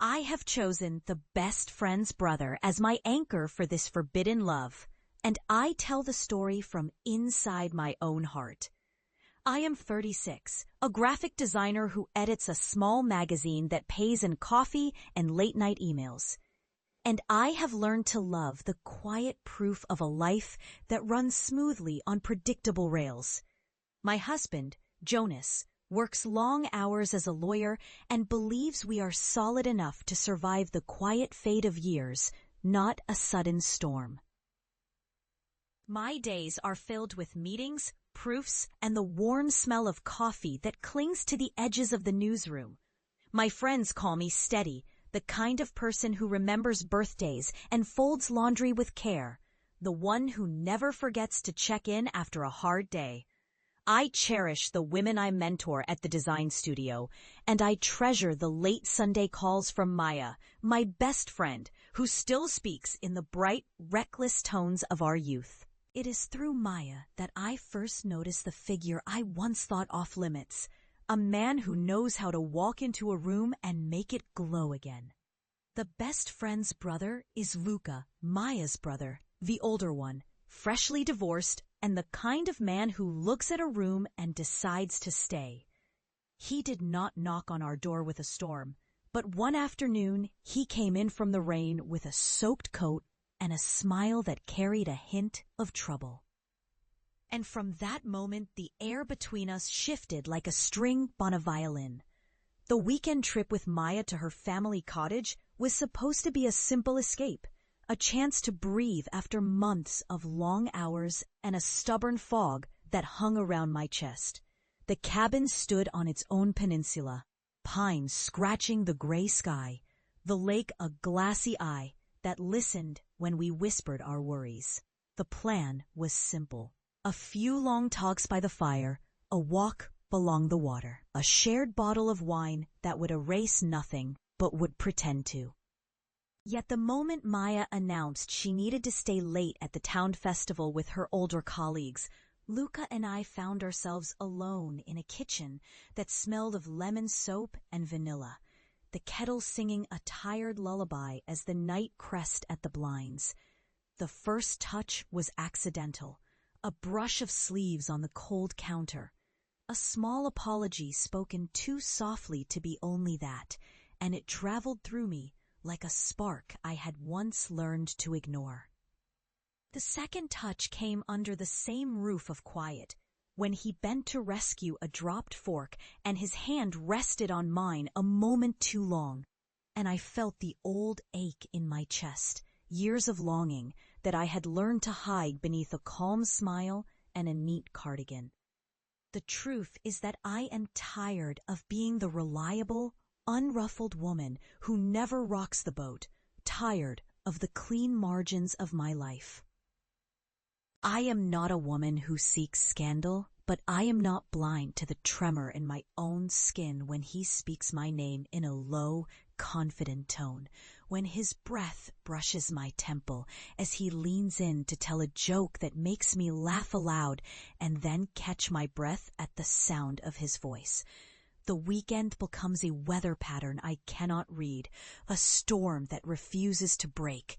I have chosen the best friend's brother as my anchor for this forbidden love, and I tell the story from inside my own heart. I am 36, a graphic designer who edits a small magazine that pays in coffee and late-night emails. And I have learned to love the quiet proof of a life that runs smoothly on predictable rails. My husband, Jonas, works long hours as a lawyer and believes we are solid enough to survive the quiet fate of years, not a sudden storm. My days are filled with meetings, proofs, and the warm smell of coffee that clings to the edges of the newsroom. My friends call me steady, the kind of person who remembers birthdays and folds laundry with care, the one who never forgets to check in after a hard day. I cherish the women I mentor at the design studio, and I treasure the late Sunday calls from Maya, my best friend, who still speaks in the bright, reckless tones of our youth. It is through Maya that I first noticed the figure I once thought off limits, a man who knows how to walk into a room and make it glow again. The best friend's brother is Luca, Maya's brother, the older one, freshly divorced, and the kind of man who looks at a room and decides to stay. He did not knock on our door with a storm, but one afternoon he came in from the rain with a soaked coat and a smile that carried a hint of trouble. And from that moment the air between us shifted like a string on a violin. The weekend trip with Maya to her family cottage was supposed to be a simple escape, a chance to breathe after months of long hours and a stubborn fog that hung around my chest. The cabin stood on its own peninsula, pines scratching the gray sky, the lake a glassy eye that listened when we whispered our worries. The plan was simple. A few long talks by the fire, a walk along the water, a shared bottle of wine that would erase nothing but would pretend to. Yet the moment Maya announced she needed to stay late at the town festival with her older colleagues, Luca and I found ourselves alone in a kitchen that smelled of lemon soap and vanilla, the kettle singing a tired lullaby as the night crest at the blinds. The first touch was accidental, a brush of sleeves on the cold counter, a small apology spoken too softly to be only that, and it traveled through me like a spark I had once learned to ignore. The second touch came under the same roof of quiet, when he bent to rescue a dropped fork and his hand rested on mine a moment too long, and I felt the old ache in my chest, years of longing that I had learned to hide beneath a calm smile and a neat cardigan. The truth is that I am tired of being the reliable, unruffled woman who never rocks the boat, tired of the clean margins of my life. I am not a woman who seeks scandal, but I am not blind to the tremor in my own skin when he speaks my name in a low, confident tone, when his breath brushes my temple as he leans in to tell a joke that makes me laugh aloud and then catch my breath at the sound of his voice. The weekend becomes a weather pattern I cannot read, a storm that refuses to break,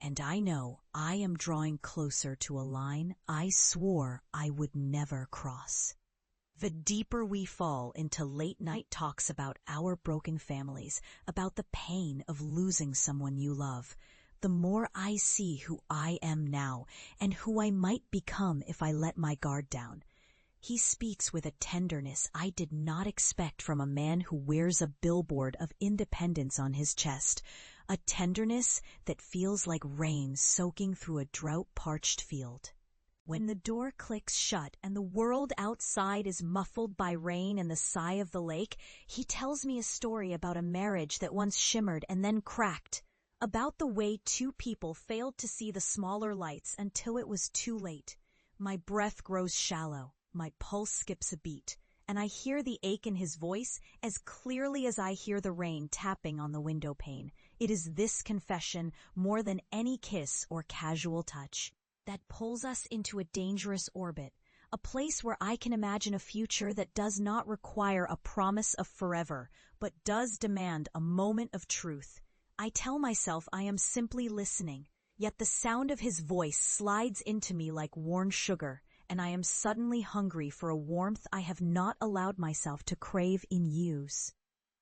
and I know I am drawing closer to a line I swore I would never cross. The deeper we fall into late-night talks about our broken families, about the pain of losing someone you love, the more I see who I am now and who I might become if I let my guard down. He speaks with a tenderness I did not expect from a man who wears a billboard of independence on his chest, a tenderness that feels like rain soaking through a drought-parched field. When the door clicks shut and the world outside is muffled by rain and the sigh of the lake, he tells me a story about a marriage that once shimmered and then cracked, about the way two people failed to see the smaller lights until it was too late. My breath grows shallow. My pulse skips a beat, and I hear the ache in his voice as clearly as I hear the rain tapping on the window pane. It is this confession, more than any kiss or casual touch, that pulls us into a dangerous orbit, a place where I can imagine a future that does not require a promise of forever, but does demand a moment of truth. I tell myself I am simply listening, yet the sound of his voice slides into me like worn sugar, and I am suddenly hungry for a warmth I have not allowed myself to crave in years.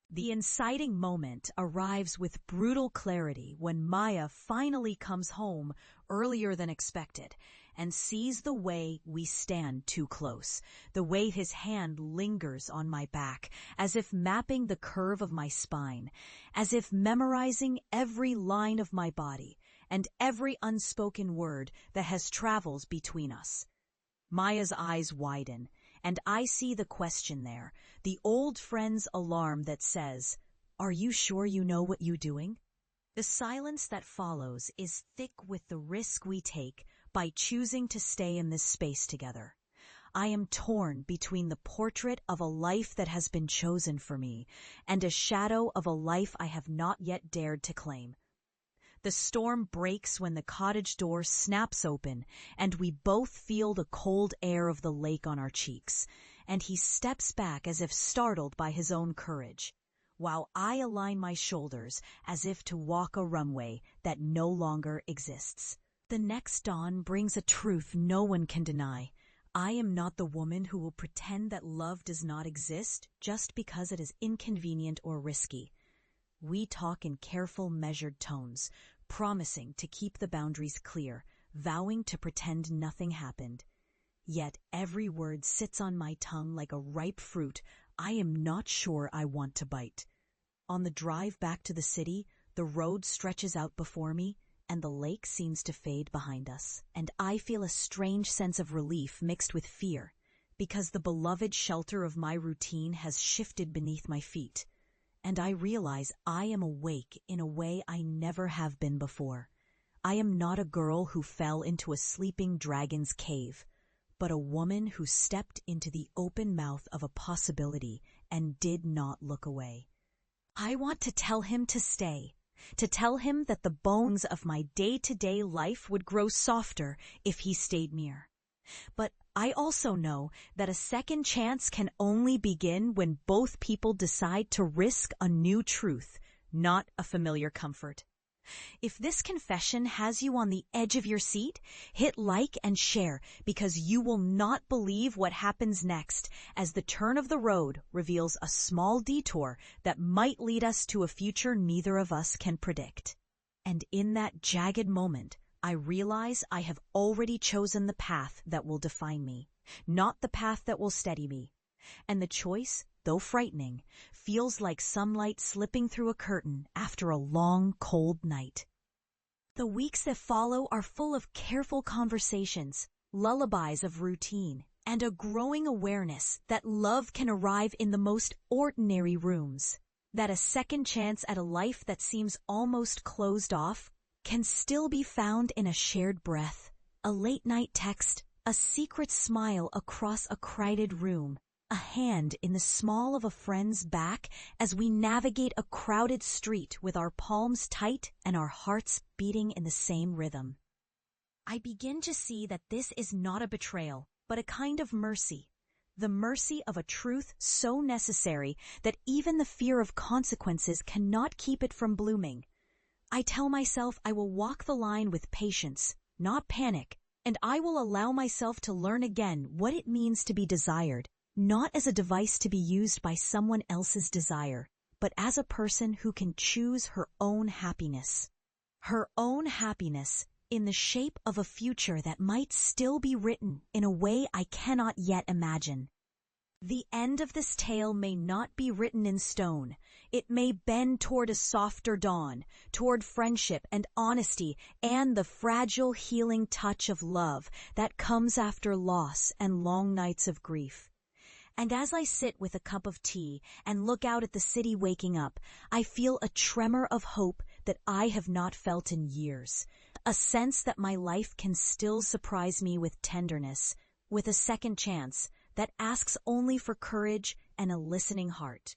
The inciting moment arrives with brutal clarity when Maya finally comes home earlier than expected and sees the way we stand too close, the way his hand lingers on my back, as if mapping the curve of my spine, as if memorizing every line of my body and every unspoken word that has traveled between us. Maya's eyes widen, and I see the question there, the old friend's alarm that says, "Are you sure you know what you're doing?" The silence that follows is thick with the risk we take by choosing to stay in this space together. I am torn between the portrait of a life that has been chosen for me and a shadow of a life I have not yet dared to claim. The storm breaks when the cottage door snaps open, and we both feel the cold air of the lake on our cheeks, and he steps back as if startled by his own courage, while I align my shoulders as if to walk a runway that no longer exists. The next dawn brings a truth no one can deny. I am not the woman who will pretend that love does not exist just because it is inconvenient or risky. We talk in careful, measured tones, promising to keep the boundaries clear, vowing to pretend nothing happened. Yet every word sits on my tongue like a ripe fruit I am not sure I want to bite. On the drive back to the city, the road stretches out before me, and the lake seems to fade behind us, and I feel a strange sense of relief mixed with fear, because the beloved shelter of my routine has shifted beneath my feet. And I realize I am awake in a way I never have been before. I am not a girl who fell into a sleeping dragon's cave, but a woman who stepped into the open mouth of a possibility and did not look away. I want to tell him to stay, to tell him that the bones of my day-to-day life would grow softer if he stayed near. But I also know that a second chance can only begin when both people decide to risk a new truth, not a familiar comfort. If this confession has you on the edge of your seat, hit like and share, because you will not believe what happens next as the turn of the road reveals a small detour that might lead us to a future neither of us can predict. And in that jagged moment, I realize I have already chosen the path that will define me, not the path that will steady me. And the choice, though frightening, feels like sunlight slipping through a curtain after a long, cold night. The weeks that follow are full of careful conversations, lullabies of routine, and a growing awareness that love can arrive in the most ordinary rooms, that a second chance at a life that seems almost closed off can still be found in a shared breath, a late-night text, a secret smile across a crowded room, a hand in the small of a friend's back as we navigate a crowded street with our palms tight and our hearts beating in the same rhythm. I begin to see that this is not a betrayal, but a kind of mercy. The mercy of a truth so necessary that even the fear of consequences cannot keep it from blooming. I tell myself I will walk the line with patience, not panic, and I will allow myself to learn again what it means to be desired, not as a device to be used by someone else's desire, but as a person who can choose her own happiness. Her own happiness in the shape of a future that might still be written in a way I cannot yet imagine. The end of this tale may not be written in stone. It may bend toward a softer dawn, toward friendship and honesty and the fragile healing touch of love that comes after loss and long nights of grief. And as I sit with a cup of tea and look out at the city waking up, I feel a tremor of hope that I have not felt in years, a sense that my life can still surprise me with tenderness, with a second chance that asks only for courage and a listening heart.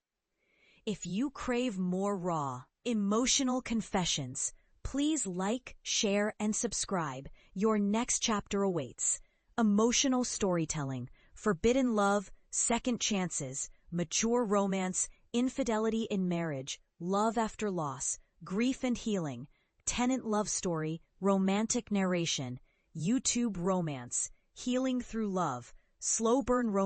If you crave more raw, emotional confessions, please like, share, and subscribe. Your next chapter awaits. emotional storytelling, forbidden love, second chances, mature romance, infidelity in marriage, love after loss, grief and healing, tenant love story, romantic narration, YouTube romance, healing through love, slow burn romance.